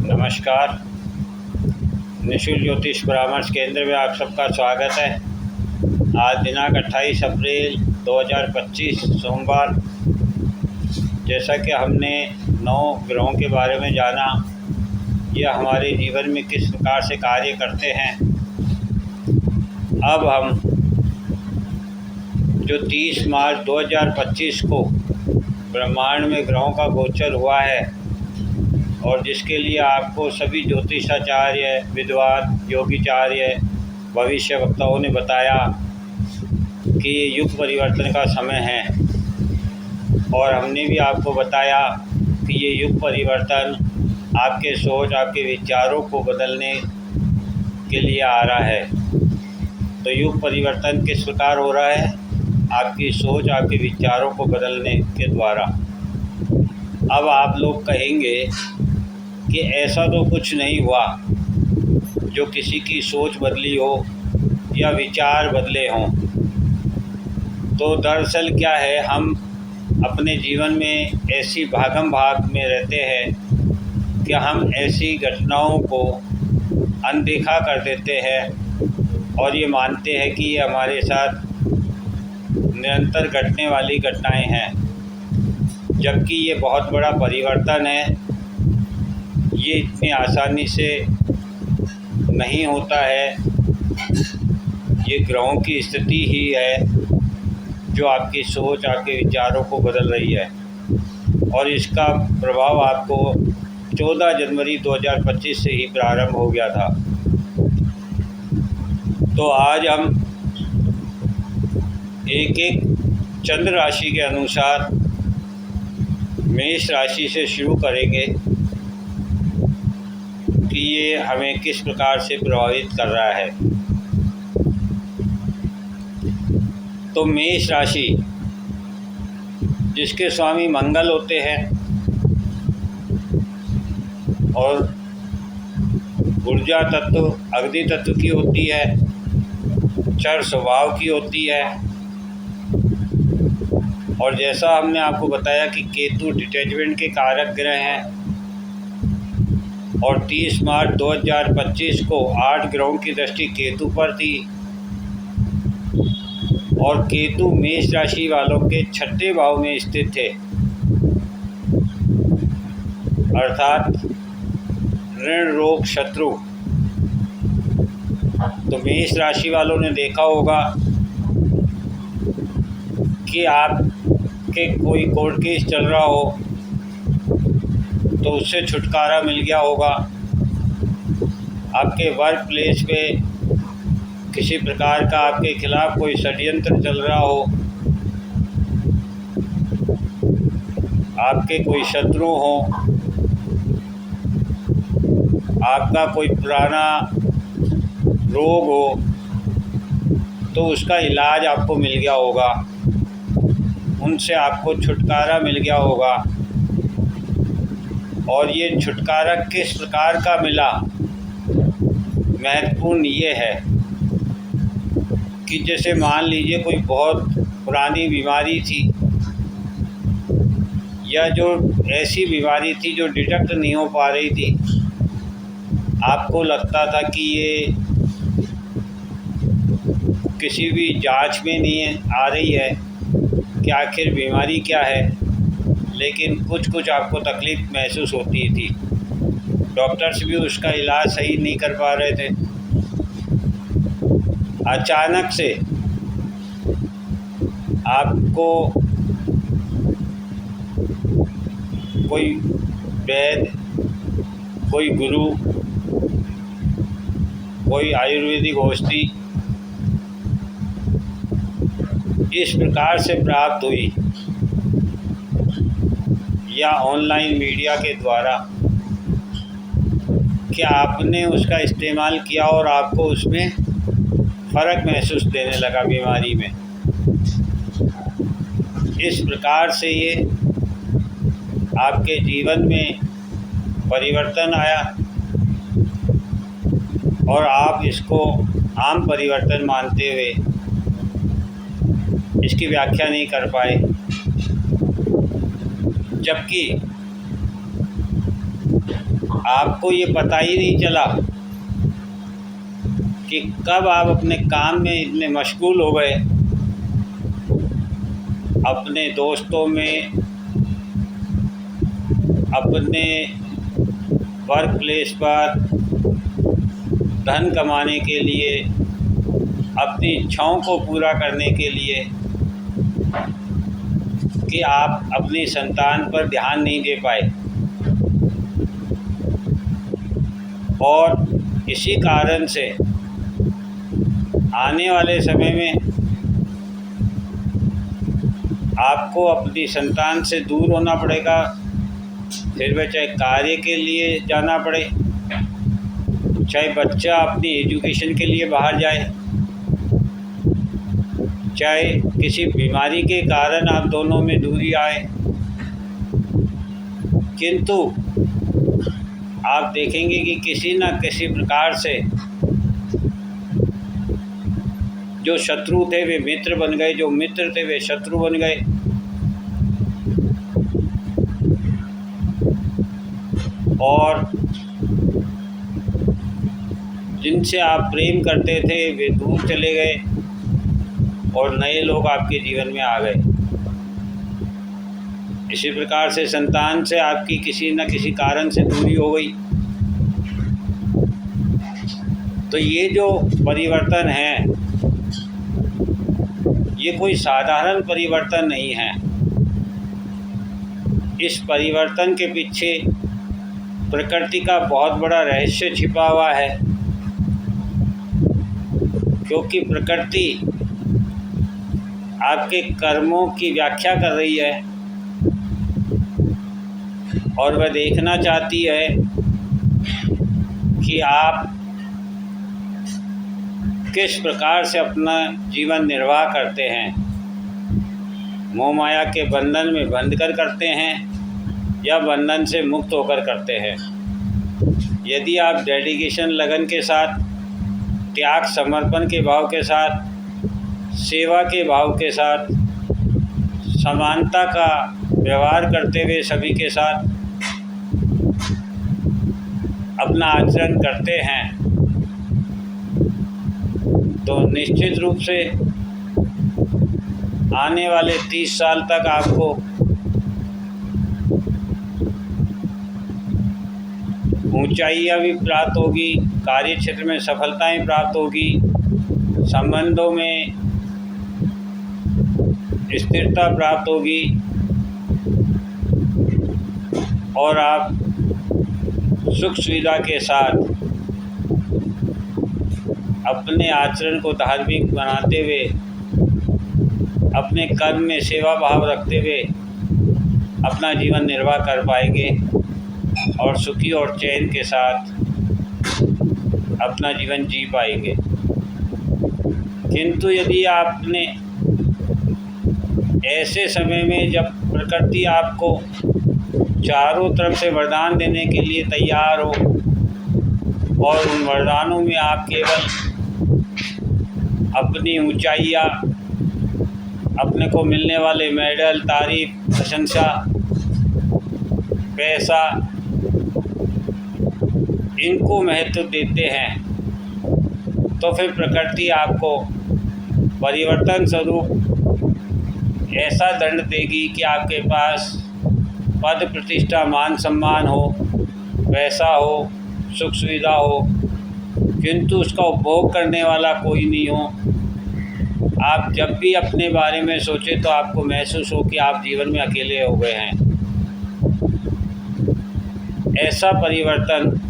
नमस्कार। निःशुल्क ज्योतिष परामर्श केंद्र में आप सबका स्वागत है। आज दिनांक 28 अप्रैल 2025 सोमवार। जैसा कि हमने 9 ग्रहों के बारे में जाना, यह हमारे जीवन में किस प्रकार से कार्य करते हैं। अब हम जो 30 मार्च 2025 को ब्रह्मांड में ग्रहों का गोचर हुआ है और जिसके लिए आपको सभी ज्योतिषाचार्य, विद्वान, योगीचार्य, भविष्य वक्ताओं ने बताया कि ये युग परिवर्तन का समय है। और हमने भी आपको बताया कि ये युग परिवर्तन आपके सोच, आपके विचारों को बदलने के लिए आ रहा है। तो युग परिवर्तन किस प्रकार हो रहा है? आपकी सोच, आपके विचारों को बदलने के द्वारा। अब आप लोग कहेंगे कि ऐसा तो कुछ नहीं हुआ जो किसी की सोच बदली हो या विचार बदले हों। तो दरअसल क्या है, हम अपने जीवन में ऐसी भागम भाग में रहते हैं कि हम ऐसी घटनाओं को अनदेखा कर देते हैं और ये मानते हैं कि ये हमारे साथ निरंतर घटने वाली घटनाएं हैं, जबकि ये बहुत बड़ा परिवर्तन है। ये इतनी आसानी से नहीं होता है। ये ग्रहों की स्थिति ही है जो आपकी सोच, आपके विचारों को बदल रही है और इसका प्रभाव आपको 14 जनवरी 2025 से ही प्रारंभ हो गया था। तो आज हम एक एक चंद्र राशि के अनुसार मेष राशि से शुरू करेंगे कि ये हमें किस प्रकार से प्रभावित कर रहा है। तो मेष राशि, जिसके स्वामी मंगल होते हैं और ऊर्जा तत्व अग्नि तत्व की होती है, चर स्वभाव की होती है। और जैसा हमने आपको बताया कि केतु डिटैचमेंट के कारक ग्रह हैं और 30 मार्च 2025 को 8 ग्रहों की दृष्टि केतु पर थी और केतु मेष राशि वालों के 6ठे भाव में स्थित थे, अर्थात ऋण, रोग, शत्रु। तो मेष राशि वालों ने देखा होगा कि आपके कोई कोर्ट केस चल रहा हो तो उससे छुटकारा मिल गया होगा। आपके वर्क प्लेस पे किसी प्रकार का आपके खिलाफ कोई षड्यंत्र चल रहा हो, आपके कोई शत्रु हो, आपका कोई पुराना रोग हो, तो उसका इलाज आपको मिल गया होगा, उनसे आपको छुटकारा मिल गया होगा। और ये छुटकारा किस प्रकार का मिला, महत्वपूर्ण ये है कि जैसे मान लीजिए कोई बहुत पुरानी बीमारी थी या जो ऐसी बीमारी थी जो डिटेक्ट नहीं हो पा रही थी, आपको लगता था कि ये किसी भी जांच में नहीं आ रही है कि आखिर बीमारी क्या है, लेकिन कुछ आपको तकलीफ़ महसूस होती थी। डॉक्टर्स भी उसका इलाज सही नहीं कर पा रहे थे। अचानक से आपको कोई वैद्य, कोई गुरु, कोई आयुर्वेदिक औषधि इस प्रकार से प्राप्त हुई या ऑनलाइन मीडिया के द्वारा कि आपने उसका इस्तेमाल किया और आपको उसमें फ़र्क महसूस देने लगा बीमारी में। इस प्रकार से ये आपके जीवन में परिवर्तन आया और आप इसको आम परिवर्तन मानते हुए इसकी व्याख्या नहीं कर पाए। जबकि आपको ये पता ही नहीं चला कि कब आप अपने काम में इतने मशगूल हो गए, अपने दोस्तों में, अपने वर्क प्लेस पर धन कमाने के लिए, अपनी इच्छाओं को पूरा करने के लिए, कि आप अपनी संतान पर ध्यान नहीं दे पाए। और इसी कारण से आने वाले समय में आपको अपनी संतान से दूर होना पड़ेगा, फिर वह चाहे कार्य के लिए जाना पड़े, चाहे बच्चा अपनी एजुकेशन के लिए बाहर जाए, चाहे किसी बीमारी के कारण आप दोनों में दूरी आए, किंतु आप देखेंगे कि किसी न किसी प्रकार से जो शत्रु थे वे मित्र बन गए, जो मित्र थे वे शत्रु बन गए। और जिनसे आप प्रेम करते थे वे दूर चले गए और नए लोग आपके जीवन में आ गए। इसी प्रकार से संतान से आपकी किसी न किसी कारण से दूरी हो गई। तो ये जो परिवर्तन है, ये कोई साधारण परिवर्तन नहीं है। इस परिवर्तन के पीछे प्रकृति का बहुत बड़ा रहस्य छिपा हुआ है, क्योंकि प्रकृति आपके कर्मों की व्याख्या कर रही है और वह देखना चाहती है कि आप किस प्रकार से अपना जीवन निर्वाह करते हैं। मोह माया के बंधन में बंध कर करते हैं या बंधन से मुक्त होकर करते हैं। यदि आप डेडिकेशन, लगन के साथ, त्याग, समर्पण के भाव के साथ, सेवा के भाव के साथ, समानता का व्यवहार करते हुए सभी के साथ अपना आचरण करते हैं, तो निश्चित रूप से आने वाले 30 साल तक आपको ऊंचाइयाँ भी प्राप्त होगी, कार्य क्षेत्र में सफलताएं प्राप्त होगी, संबंधों में स्थिरता प्राप्त होगी और आप सुख सुविधा के साथ अपने आचरण को धार्मिक बनाते हुए, अपने कर्म में सेवा भाव रखते हुए अपना जीवन निर्वाह कर पाएंगे और सुखी और चैन के साथ अपना जीवन जी पाएंगे। किंतु यदि आपने ऐसे समय में जब प्रकृति आपको चारों तरफ से वरदान देने के लिए तैयार हो और उन वरदानों में आप केवल अपनी ऊंचाइयाँ, अपने को मिलने वाले मेडल, तारीफ, प्रशंसा, पैसा, इनको महत्व देते हैं, तो फिर प्रकृति आपको परिवर्तन स्वरूप ऐसा दंड देगी कि आपके पास पद, प्रतिष्ठा, मान सम्मान हो, पैसा हो, सुख सुविधा हो, किंतु उसका उपभोग करने वाला कोई नहीं हो। आप जब भी अपने बारे में सोचें तो आपको महसूस हो कि आप जीवन में अकेले हो गए हैं। ऐसा परिवर्तन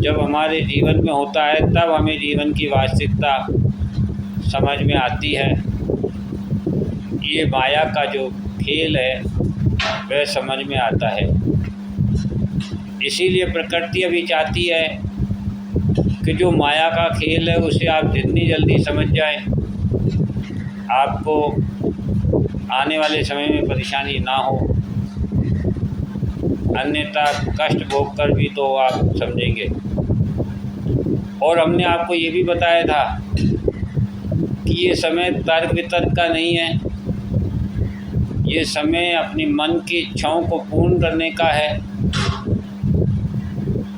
जब हमारे जीवन में होता है तब हमें जीवन की वास्तविकता समझ में आती है। ये माया का जो खेल है वह समझ में आता है। इसीलिए प्रकृति अभी चाहती है कि जो माया का खेल है उसे आप जितनी जल्दी समझ जाएं, आपको आने वाले समय में परेशानी ना हो, अन्यथा कष्ट भोग कर भी तो आप समझेंगे। और हमने आपको ये भी बताया था कि ये समय तर्क वितर्क का नहीं है, ये समय अपनी मन की इच्छाओं को पूर्ण करने का है।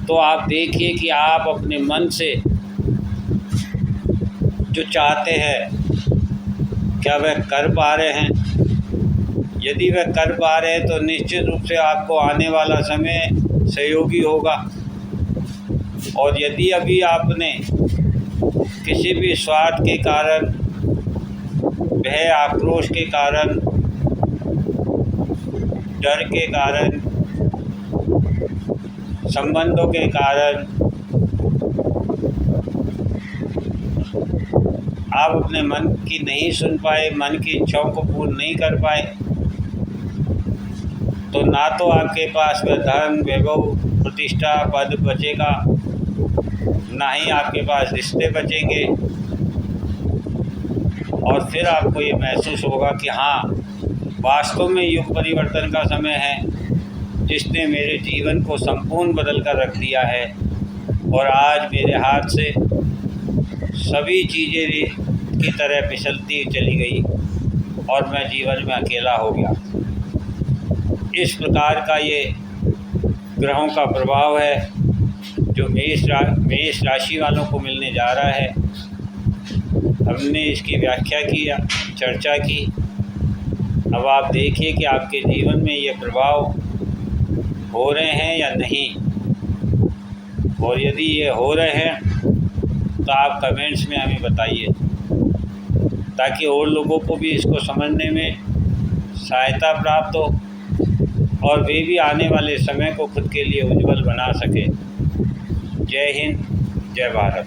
तो आप देखिए कि आप अपने मन से जो चाहते हैं क्या वह कर पा रहे हैं। यदि वह कर पा रहे हैं तो निश्चित रूप से आपको आने वाला समय सहयोगी होगा। और यदि अभी आपने किसी भी स्वार्थ के कारण, भय आक्रोश के कारण, डर के कारण, संबंधों के कारण आप अपने मन की नहीं सुन पाए, मन की इच्छाओं को पूर्ण नहीं कर पाए, तो ना तो आपके पास वह धन, वैभव, प्रतिष्ठा, पद बचेगा, ना ही आपके पास रिश्ते बचेंगे। और फिर आपको ये महसूस होगा कि हाँ, वास्तव में युग परिवर्तन का समय है, जिसने मेरे जीवन को संपूर्ण बदल कर रख दिया है। और आज मेरे हाथ से सभी चीज़ें रेत की तरह फिसलती चली गई और मैं जीवन में अकेला हो गया। इस प्रकार का ये ग्रहों का प्रभाव है जो मेष राशि वालों को मिलने जा रहा है। हमने इसकी व्याख्या की, चर्चा की। अब आप देखिए कि आपके जीवन में ये प्रभाव हो रहे हैं या नहीं, और यदि ये हो रहे हैं तो आप कमेंट्स में हमें बताइए, ताकि और लोगों को भी इसको समझने में सहायता प्राप्त हो और वे भी आने वाले समय को खुद के लिए उज्जवल बना सके। जय हिंद, जय भारत।